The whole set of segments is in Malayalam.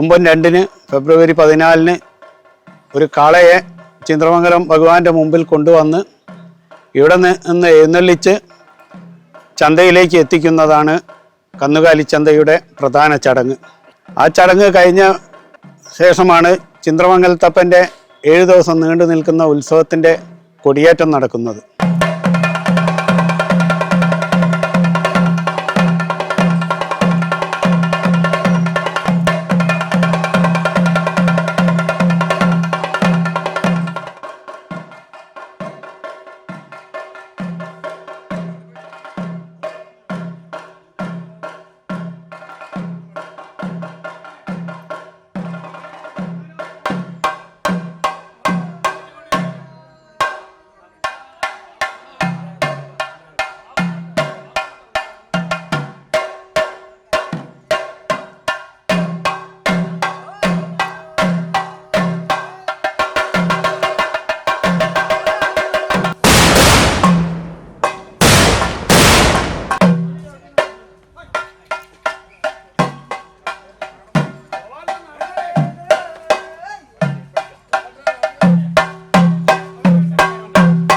കുംഭം 2-ന് ഫെബ്രുവരി 14-ന് ഒരു കാളയെ ചിന്ത്രമംഗലം ഭഗവാന്റെ മുമ്പിൽ കൊണ്ടുവന്ന് ഇവിടെ നിന്ന് എഴുന്നള്ളിച്ച് ചന്തയിലേക്ക് എത്തിക്കുന്നതാണ് കന്നുകാലി ചന്തയുടെ പ്രധാന ചടങ്ങ്. ആ ചടങ്ങ് കഴിഞ്ഞ ശേഷമാണ് ചിന്ത്രമംഗലത്തപ്പൻ്റെ 7 ദിവസം നീണ്ടു നിൽക്കുന്ന ഉത്സവത്തിൻ്റെ കൊടിയേറ്റം നടക്കുന്നത്.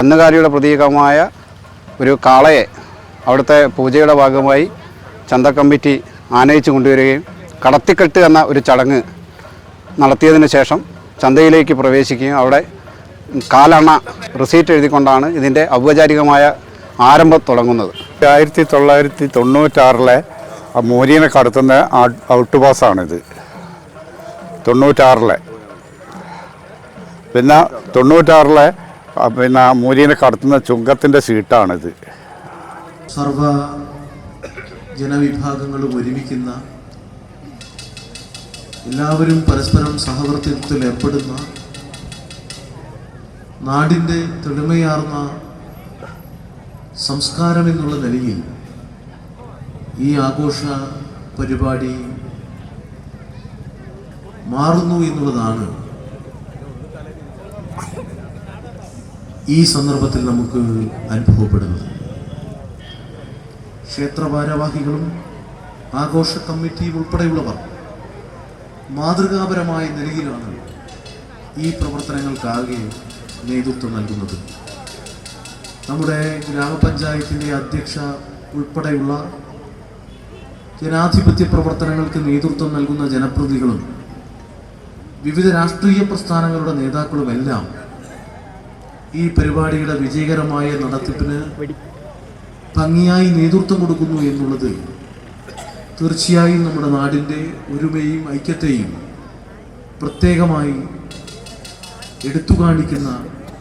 കന്നുകാലിയുടെ പ്രതീകമായ ഒരു കാളയെ അവിടുത്തെ പൂജയുടെ ഭാഗമായി ചന്ത കമ്മിറ്റി ആനയിച്ച് കൊണ്ടുവരികയും കടത്തിക്കെട്ട് എന്ന ഒരു ചടങ്ങ് നടത്തിയതിന് ശേഷം ചന്തയിലേക്ക് പ്രവേശിക്കുകയും അവിടെ കാലണ റിസീറ്റ് എഴുതിക്കൊണ്ടാണ് ഇതിൻ്റെ ഔപചാരികമായ ആരംഭം തുടങ്ങുന്നത്. 1996 മൂരീനെ കടത്തുന്ന ഔട്ട് പാസ്സാണിത്. 96 പിന്നെ 96 മൂരീനെ കടത്തുന്ന ചുങ്കത്തിൻ്റെ സീറ്റാണിത്. സർവ ജനവിഭാഗങ്ങളും ഒരുമിക്കുന്ന, എല്ലാവരും പരസ്പരം സഹവർത്തിത്വത്തിൽ ഏർപ്പെടുന്ന, നാടിൻ്റെ തെളിമയാർന്ന സംസ്കാരം എന്നുള്ള നിലയിൽ ഈ ആഘോഷ പരിപാടി മാറുന്നു എന്നുള്ളതാണ് ഈ സന്ദർഭത്തിൽ നമുക്ക് അനുഭവപ്പെടുന്നത്. ക്ഷേത്ര ഭാരവാഹികളും ആഘോഷ കമ്മിറ്റിയും ഉൾപ്പെടെയുള്ളവർ മാതൃകാപരമായ നിലയിലാണ് ഈ പ്രവർത്തനങ്ങൾക്കാകെ നേതൃത്വം നൽകുന്നത്. നമ്മുടെ ഗ്രാമപഞ്ചായത്തിൻ്റെ അധ്യക്ഷ ഉൾപ്പെടെയുള്ള ജനാധിപത്യ പ്രവർത്തനങ്ങൾക്ക് നേതൃത്വം നൽകുന്ന ജനപ്രതിനിധികളും വിവിധ രാഷ്ട്രീയ പ്രസ്ഥാനങ്ങളുടെ നേതാക്കളുമെല്ലാം ഈ പരിപാടിയുടെ വിജയകരമായ നടത്തിപ്പിന് ഭംഗിയായി നേതൃത്വം കൊടുക്കുന്നു എന്നുള്ളത് തീർച്ചയായും നമ്മുടെ നാടിൻ്റെ ഒരുമയും ഐക്യത്തെയും പ്രത്യേകമായി എടുത്തു കാണിക്കുന്ന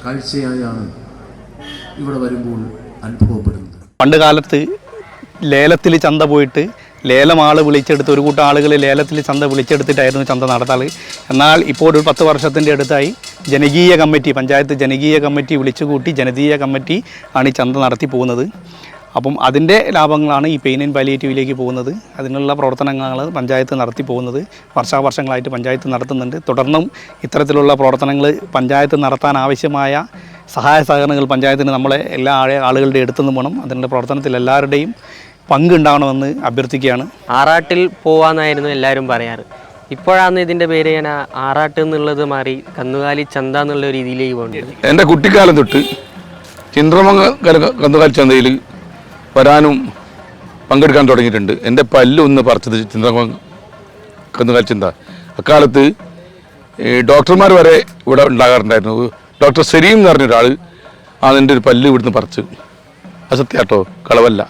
കാഴ്ചയായാണ് ഇവിടെ വരുമ്പോൾ അനുഭവപ്പെടുന്നത്. പണ്ട് കാലത്ത് ലേലത്തിൽ ചന്ത പോയിട്ട് ലേലം വിളിച്ചെടുത്ത് ഒരു കൂട്ടം ആളുകൾ ലേലത്തിൽ ചന്ത വിളിച്ചെടുത്തിട്ടായിരുന്നു ചന്ത നടത്താറ്. എന്നാൽ ഇപ്പോൾ ഒരു 10 വർഷത്തിൻ്റെ അടുത്തായി ജനകീയ കമ്മിറ്റി, പഞ്ചായത്ത് ജനകീയ കമ്മിറ്റി വിളിച്ചുകൂട്ടി ജനകീയ കമ്മിറ്റി ആണ് ഈ ചന്ത നടത്തി പോകുന്നത്. അപ്പം അതിൻ്റെ ലാഭങ്ങളാണ് ഈ പെയിൻ ആൻഡ് പാലിയേറ്റീവിലേക്ക് പോകുന്നത്. അതിനുള്ള പ്രവർത്തനങ്ങൾ പഞ്ചായത്ത് നടത്തി പോകുന്നത് വർഷാവർഷങ്ങളായിട്ട് പഞ്ചായത്ത് നടത്തുന്നുണ്ട്. തുടർന്നും ഇത്തരത്തിലുള്ള പ്രവർത്തനങ്ങൾ പഞ്ചായത്ത് നടത്താൻ ആവശ്യമായ സഹായ സഹകരണങ്ങൾ പഞ്ചായത്തിന് നമ്മളെ എല്ലാ ആളുകളുടെ അടുത്തുനിന്ന് വേണം. അതിൻ്റെ പ്രവർത്തനത്തിൽ എല്ലാവരുടെയും പങ്കുണ്ടാവണമെന്ന് അഭ്യർത്ഥിക്കുകയാണ്. ആറാട്ടിൽ പോവാന്നായിരുന്നു എല്ലാവരും പറയാറ്. ഇപ്പോഴാണ് ഇതിൻ്റെ പേര് ഞാൻ ആറാട്ട് എന്നുള്ളത് മാറി കന്നുകാലി ചന്ത എന്നുള്ള രീതിയിലേക്ക് പോകുന്നത്. എൻ്റെ കുട്ടിക്കാലം തൊട്ട് ചിന്ത്രമംഗല കന്നുകാലി ചന്തയിൽ വരാനും പങ്കെടുക്കാൻ തുടങ്ങിയിട്ടുണ്ട്. എൻ്റെ പല്ലൊന്ന് പറിച്ചത് ചിന്ത്രമംഗലം കന്നുകാലി ചന്ത. അക്കാലത്ത് ഡോക്ടർമാർ വരെ ഇവിടെ ഉണ്ടാകാറുണ്ടായിരുന്നു. ഡോക്ടർ സലീം എന്ന് പറഞ്ഞൊരാൾ അതിൻ്റെ ഒരു പല്ല് ഇവിടുന്ന് പറിച്ച്. അസത്യാട്ടോ, കളവല്ല.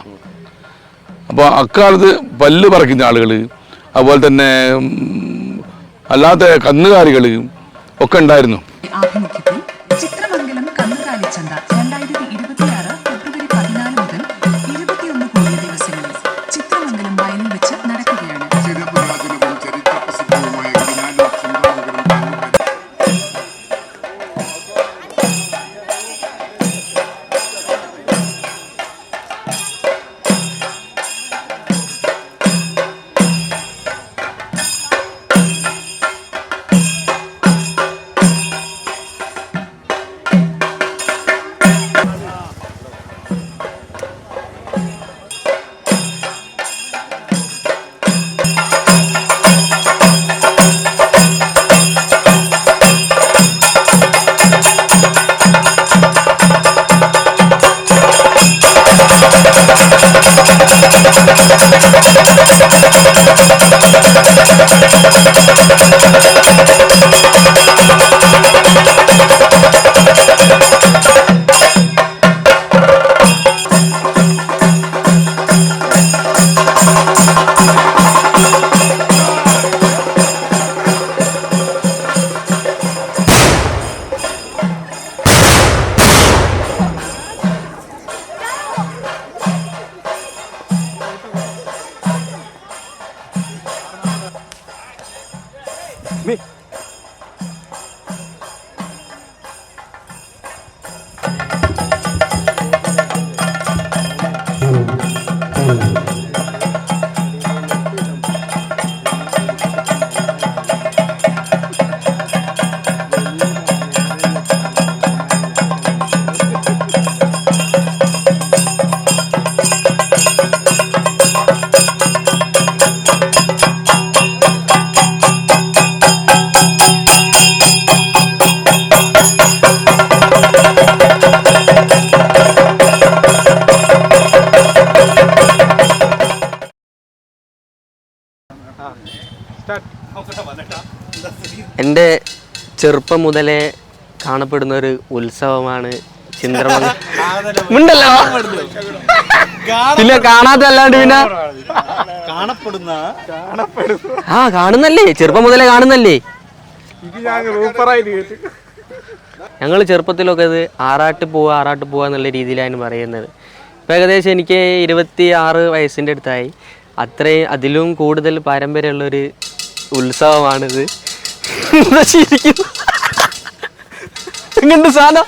അപ്പോൾ അക്കാലത്ത് പല്ല് പറിക്കുന്ന ആളുകൾ, അതുപോലെ തന്നെ അല്ലാത്ത കന്നുകാലികൾ ഒക്കെ ഉണ്ടായിരുന്നു. ചിത്രമംഗലം കന്നുകാലി ചന്ത 2026 ഫെബ്രുവരി 14 മുതൽ 21 കൂടിയ ദിവസങ്ങളിൽ ചിത്രമംഗലം വയലിൽ വെച്ച് നടക്കുകയാണ്. എൻ്റെ ചെറുപ്പം മുതലേ കാണപ്പെടുന്ന ഒരു ഉത്സവമാണ് ചിന്ത്രമംഗലം. ഉണ്ടല്ലോ പിന്നെ കാണാത്തല്ലാണ്ട് പിന്നെ കാണുന്നല്ലേ, ചെറുപ്പം മുതലേ കാണുന്നല്ലേ. ഞങ്ങൾ ചെറുപ്പത്തിലൊക്കെ ഇത് ആറാട്ട് പോവുക എന്നുള്ള രീതിയിലാണ് പറയുന്നത്. ഇപ്പം ഏകദേശം എനിക്ക് 26 വയസ്സിൻ്റെ അടുത്തായി. അതിലും കൂടുതൽ പാരമ്പര്യമുള്ളൊരു ഉത്സവമാണിത്. ശരിക്കും എങ്ങനെയുണ്ട് സാധനം?